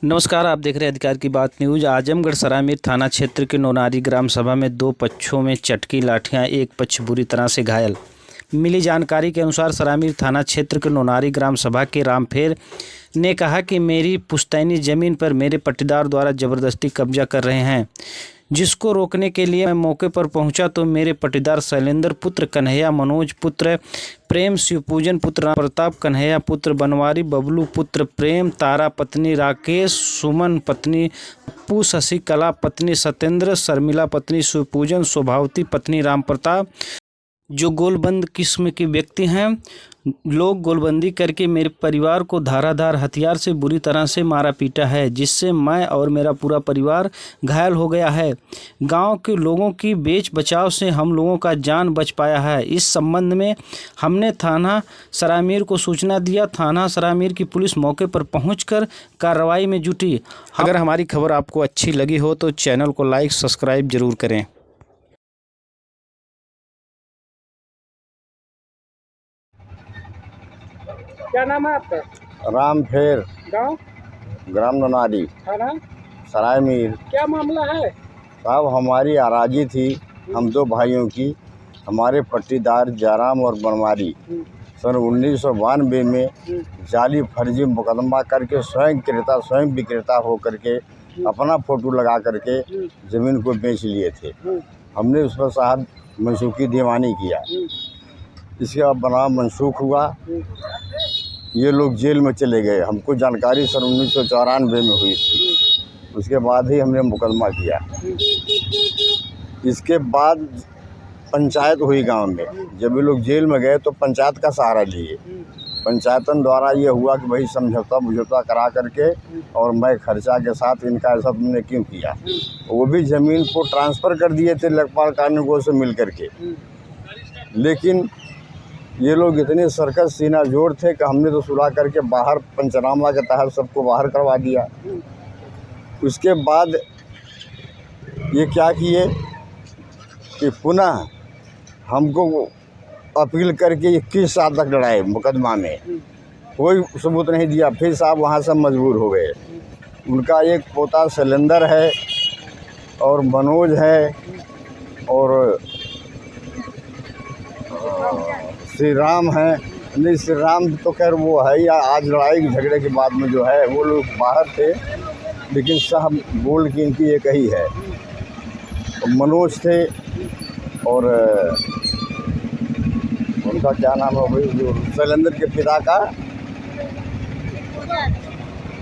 नमस्कार, आप देख रहे हैं अधिकार की बात न्यूज। आजमगढ़ सरायमीर थाना क्षेत्र के नोनारी ग्राम सभा में दो पक्षों में चटकी लाठियां, एक पक्ष बुरी तरह से घायल। मिली जानकारी के अनुसार सरायमीर थाना क्षेत्र के नोनारी ग्राम सभा के रामफेर ने कहा कि मेरी पुश्तैनी ज़मीन पर मेरे पट्टीदार द्वारा ज़बरदस्ती कब्जा कर रहे हैं, जिसको रोकने के लिए मैं मौके पर पहुंचा तो मेरे पट्टीदार शैलेंद्र पुत्र कन्हैया, मनोज पुत्र प्रेम, शिवपूजन पुत्र प्रताप, कन्हैया पुत्र बनवारी, बबलू पुत्र प्रेम, तारा पत्नी राकेश, सुमन पत्नी पप्पू, शशिकला पत्नी सत्येंद्र, शर्मिला पत्नी शिवपूजन, शोभावती पत्नी राम प्रताप, जो गोलबंद किस्म के व्यक्ति हैं, लोग गोलबंदी करके मेरे परिवार को धाराधार हथियार से बुरी तरह से मारा पीटा है, जिससे मैं और मेरा पूरा परिवार घायल हो गया है। गांव के लोगों की बेच बचाव से हम लोगों का जान बच पाया है। इस संबंध में हमने थाना सरायमीर को सूचना दिया। थाना सरायमीर की पुलिस मौके पर पहुंचकर कार्रवाई में जुटी। अगर हमारी खबर आपको अच्छी लगी हो तो चैनल को लाइक सब्सक्राइब जरूर करें। क्या नाम है आपका? रामफेर, गांव? ग्राम नोनारी, थाना? सरायमीर। क्या मामला है? साहब, हमारी आराजी थी हम दो भाइयों की। हमारे पट्टीदार जयराम और बनवारी सन 1992 में जाली फर्जी मुकदमा करके स्वयं विक्रेता हो करके अपना फोटो लगा करके ज़मीन को बेच लिए थे। हमने उस पर साहब मनसूखी दीवानी किया। इसके बाद बनाव मनसूख हुआ। ये लोग जेल में चले गए। हमको जानकारी सन 1994 में हुई थी। उसके बाद ही हमने मुकदमा किया। इसके बाद पंचायत हुई गांव में। जब ये लोग जेल में गए तो पंचायत का सहारा लिए। पंचायतन द्वारा ये हुआ कि भाई समझौता करा करके और मैं खर्चा के साथ इनका ऐसा तुमने क्यों किया। वो भी ज़मीन को ट्रांसफ़र कर दिए थे लेखपाल कानूनगो से मिल करके। लेकिन ये लोग इतने सर्कस सीना जोड़ थे कि हमने तो सुलह करके बाहर पंचनामा के तहत सबको बाहर करवा दिया। उसके बाद ये क्या किए कि पुनः हमको अपील करके 21 साल तक लड़ाए मुकदमा में। कोई सबूत नहीं दिया। फिर साहब वहाँ से मजबूर हो गए। उनका एक पोता शैलेंद्र है और मनोज है और श्री राम है। नहीं, श्री राम तो खैर वो है या आज लड़ाई झगड़े के बाद में जो है वो लोग बाहर थे, लेकिन साहब बोल की इनकी एक ही है। मनोज थे और उनका क्या नाम है भाई, जो शैलेंद्र के पिता का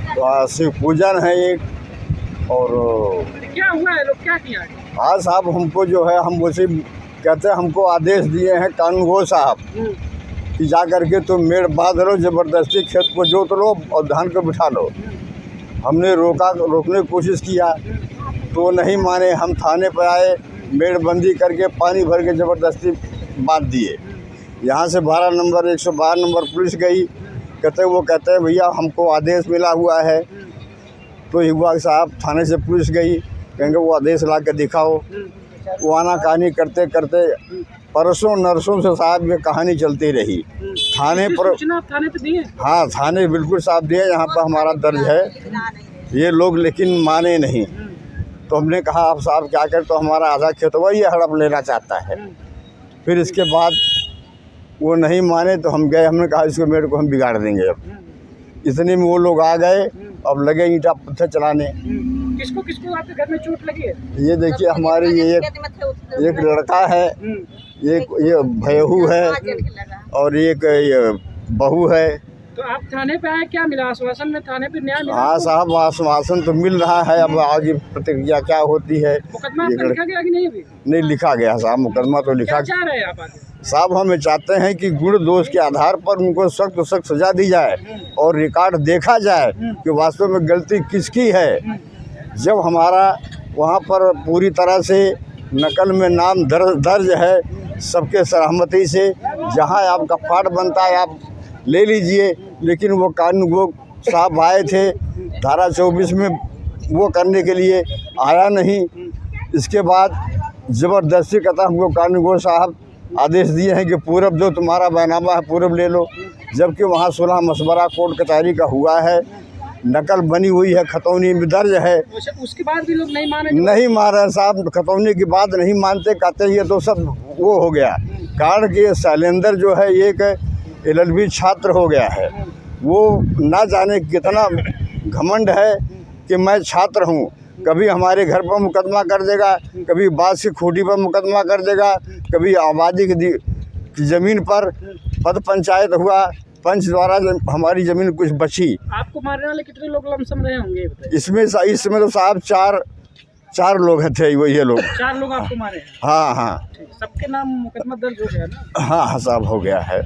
तो शिवपूजन है एक। और क्या हुआ है? लोग क्या किया? हाँ साहब, हमको जो है हम उसी कहते हैं, हमको आदेश दिए हैं कानूनगो साहब कि जा करके तुम मेड़ बांध लो, ज़बरदस्ती खेत को जोत लो और धान को बिठा लो। हमने रोकने की कोशिश किया तो नहीं माने। हम थाने पर आए, मेड़बंदी करके पानी भर के ज़बरदस्ती बांध दिए। यहाँ से 112 नंबर पुलिस गई। कहते हैं भैया हमको आदेश मिला हुआ है। तो युवा साहब थाने से पुलिस गई, कहेंगे वो आदेश ला के दिखाओ। वो आनाकानी करते करते परसों नरसों से साहब ये कहानी चलती रही। थाने पर थाने पे दिए? हाँ, थाने बिल्कुल साहब दिए, यहाँ पर हमारा दर्ज है। ये लोग लेकिन माने नहीं। तो हमने कहा आप साहब क्या करें, तो हमारा आधा खेतवा ये हड़प लेना चाहता है। फिर इसके बाद वो नहीं माने तो हम गए। हमने कहा इसको मेरे को हम बिगाड़ देंगे। अब इतने में वो लोग आ गए। अब लगे ईंटा पत्थर चलाने। किसको किसको आपके घर में चोट लगी है? ये देखिए हमारे ये एक लड़का है, ये भयहू है और एक ये बहू है। तो आप थाने पे आए, क्या मिला आश्वासन में? थाने पे न्याय मिला? हाँ साहब, आश्वासन तो मिल रहा है। अब आगे प्रतिक्रिया क्या होती है। मुकदमा लिखा गया कि नहीं? अभी नहीं लिखा गया साहब, मुकदमा तो लिखा। क्या चाह रहे हैं आप आगे? साहब हमें चाहते हैं कि गुण दोष के आधार पर उनको सख्त सजा दी जाए और रिकॉर्ड देखा जाए कि वास्तव में गलती किसकी है। जब हमारा वहाँ पर पूरी तरह से नकल में नाम दर्ज है सबके सहमति से, जहाँ आपका पाठ बनता है आप ले लीजिए। लेकिन वो कानूनगो साहब आए थे धारा 24 में वो करने के लिए, आया नहीं। इसके बाद ज़बरदस्ती कहता हमको कानूनगो साहब आदेश दिए हैं कि पूरब जो तुम्हारा बैनामा है पूरब ले लो, जबकि वहाँ सुलह मशवरा कोर्ट कचहरी का हुआ है। नकल बनी हुई है, खतौनी में दर्ज है। वैसे उसके बाद भी लोग नहीं माने। नहीं मान रहे साहब, खतौनी की बात नहीं मानते, कहते ये तो सब वो हो गया। कारण कि शैलेंद्र जो है एक LLB छात्र हो गया है, वो ना जाने कितना घमंड है कि मैं छात्र हूँ। कभी हमारे घर पर मुकदमा कर देगा, कभी बांस की खूंटी पर मुकदमा कर देगा, कभी आबादी की ज़मीन पर पद पंचायत हुआ, पंच द्वारा हमारी ज़मीन कुछ बची। आपको मारने वाले कितने लोग लमसम रहे होंगे बताइए? इसमें तो साहब चार लोग थे, वो ये लोग। 4 लोग आपको मारे हैं? हाँ हाँ सबके नाम मुकदमा दर्ज हो गया ना? हाँ हाँ साहब, हो गया है।